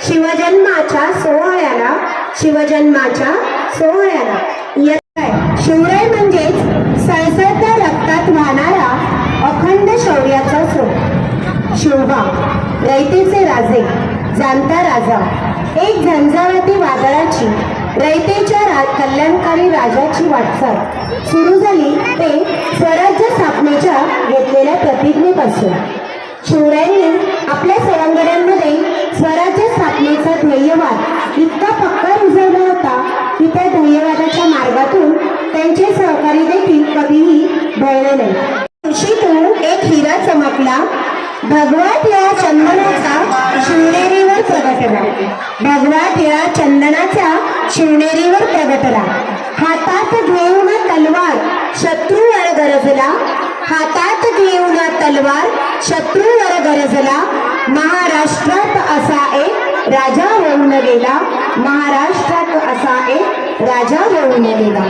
शिवजन्माच्या सोहळ्याला शिवराय म्हणजेच सळसळत्या रक्तात वाहणारा अखंड शौर्याचा स्रोत. शिवबा रयतेचे राजे, जाणता राजा, एक झंझावाती वादळाची रयतेच्या कल्याणकारी राजाची वाटचाल सुरू झाली ते स्वराज्य स्थापनेच्या घेतलेल्या प्रतिज्ञेपासून. शिवरायांनी आपल्या सवंगड्यांमध्ये स्वराज्य स्थापनेचा ध्येयवाद इतका पक्का रुजवला होता की त्या ध्येयवादाच्या मार्गातून त्यांचे सहकारी देखील कधीही ढळले नाही. खुशीतून एक हिरा चमकला, भगवा टिळा चंदनाचा शिवनेरीवर प्रगटला. भगवा टिळा चंदनाचा शिवनेरीवर प्रगटला. हातात घेऊन तलवार शत्रूवर गरजला. हातात घेऊन तलवार शत्रूवर गरजला. महाराष्ट्रात असा एक राजा होऊन गेला. महाराष्ट्रात असा एक राजा होऊन गेला.